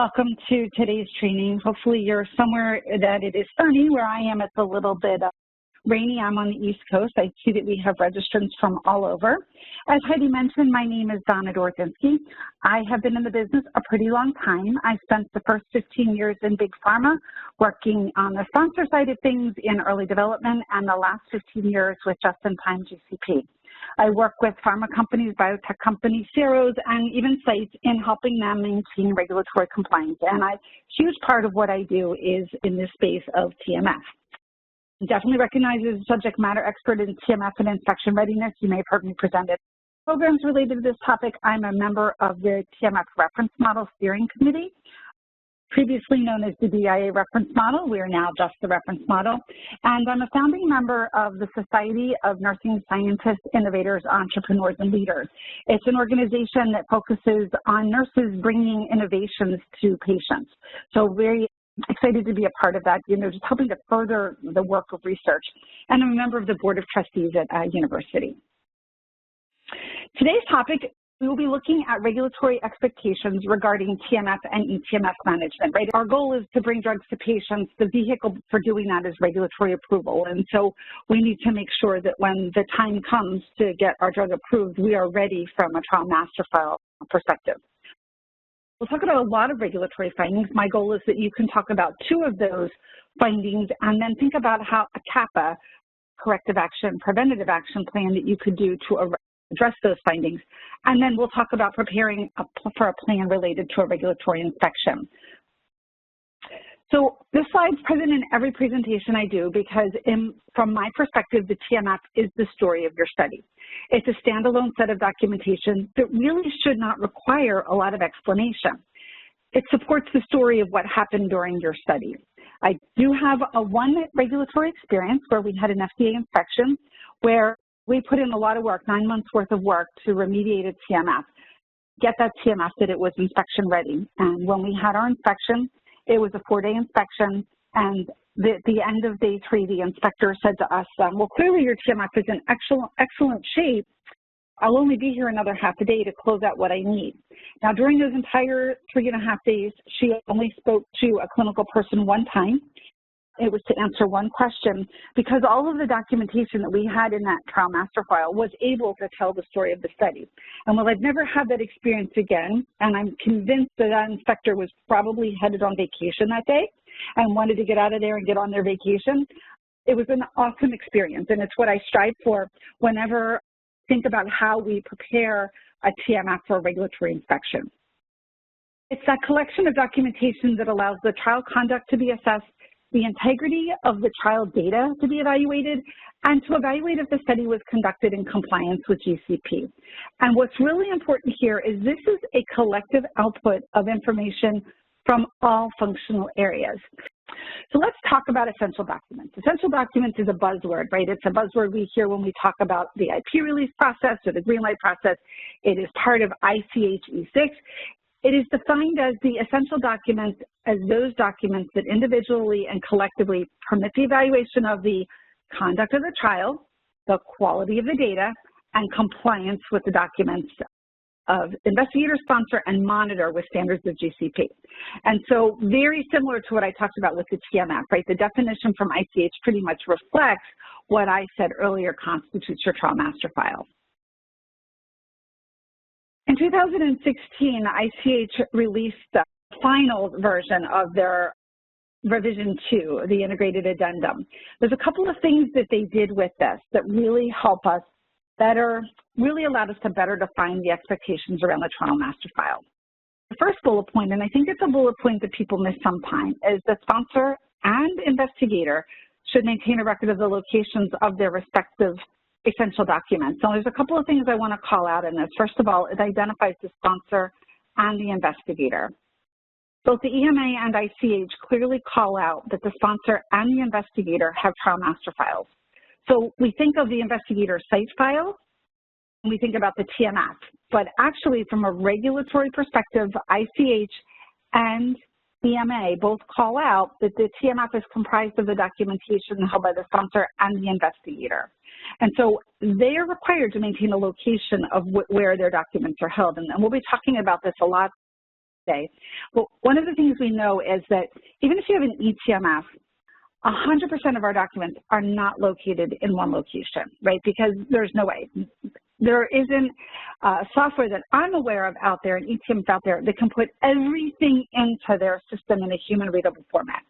Welcome to today's training. Hopefully you're somewhere that it is sunny. Where I am, it's a little bit rainy. I'm on the East Coast. I see that we have registrants from all over. As Heidi mentioned, my name is Donna Dorothinsky. I have been in the business a pretty long time. I spent the first 15 years in big pharma working on the sponsor side of things in early development, and the last 15 years with just-in-time GCP. I work with pharma companies, biotech companies, CROs, and even sites in helping them maintain regulatory compliance. And a huge part of what I do is in this space of TMF. Definitely recognize as a subject matter expert in TMF and inspection readiness. You may have heard me present it. Programs related to this topic, I'm a member of the TMF Reference Model Steering Committee, previously known as the DIA Reference Model. We are now just the Reference Model. And I'm a founding member of the Society of Nursing Scientists, Innovators, Entrepreneurs, and Leaders. It's an organization that focuses on nurses bringing innovations to patients. So very excited to be a part of that, just helping to further the work of research. And I'm a member of the Board of Trustees at a university. Today's topic, we will be looking at regulatory expectations regarding TMF and eTMF management, right? Our goal is to bring drugs to patients. The vehicle for doing that is regulatory approval. And so we need to make sure that when the time comes to get our drug approved, we are ready from a trial master file perspective. We'll talk about a lot of regulatory findings. My goal is that you can talk about 2 of those findings and then think about how a CAPA, corrective action, preventative action plan that you could do to address those findings. And then we'll talk about preparing for a plan related to a regulatory inspection. So this slide's present in every presentation I do because from my perspective, the TMF is the story of your study. It's a standalone set of documentation that really should not require a lot of explanation. It supports the story of what happened during your study. I do have one regulatory experience where we had an FDA inspection where we put in a lot of work, 9 months worth of work to remediate a TMF, get that TMF that it was inspection ready. And when we had our inspection, it was a 4-day inspection, and at the end of day 3, the inspector said to us, well, clearly your TMF is in excellent shape. I'll only be here another half a day to close out what I need. Now, during those entire 3.5 days, she only spoke to a clinical person 1 time. It was to answer 1 question because all of the documentation that we had in that trial master file was able to tell the story of the study. And while I've never had that experience again, and I'm convinced that that inspector was probably headed on vacation that day and wanted to get out of there and get on their vacation, it was an awesome experience. And it's what I strive for whenever I think about how we prepare a TMF for a regulatory inspection. It's that collection of documentation that allows the trial conduct to be assessed, the integrity of the trial data to be evaluated, and to evaluate if the study was conducted in compliance with GCP. And what's really important here is this is a collective output of information from all functional areas. So let's talk about essential documents. Essential documents is a buzzword, right? It's a buzzword we hear when we talk about the IP release process or the green light process. It is part of ICH E6. It is defined as the essential documents as those documents that individually and collectively permit the evaluation of the conduct of the trial, the quality of the data, and compliance with the documents of investigator, sponsor, and monitor with standards of GCP. And so very similar to what I talked about with the TMF, right? The definition from ICH pretty much reflects what I said earlier constitutes your trial master file. In 2016, ICH released the final version of their revision 2, the integrated addendum. There's a couple of things that they did with this that really help us really allowed us to better define the expectations around the trial master file. The first bullet point, and I think it's a bullet point that people miss sometimes, is the sponsor and investigator should maintain a record of the locations of their respective essential documents. So there's a couple of things I want to call out in this. First of all, it identifies the sponsor and the investigator. Both the EMA and ICH clearly call out that the sponsor and the investigator have trial master files. So we think of the investigator site file, and we think about the TMF. But actually, from a regulatory perspective, ICH and EMA both call out that the TMF is comprised of the documentation held by the sponsor and the investigator. And so they are required to maintain a location of where their documents are held. And we'll be talking about this a lot day. But one of the things we know is that even if you have an eTMF, 100% of our documents are not located in one location, right? Because there's no way. There isn't software that I'm aware of out there, an eTMF out there, that can put everything into their system in a human readable format.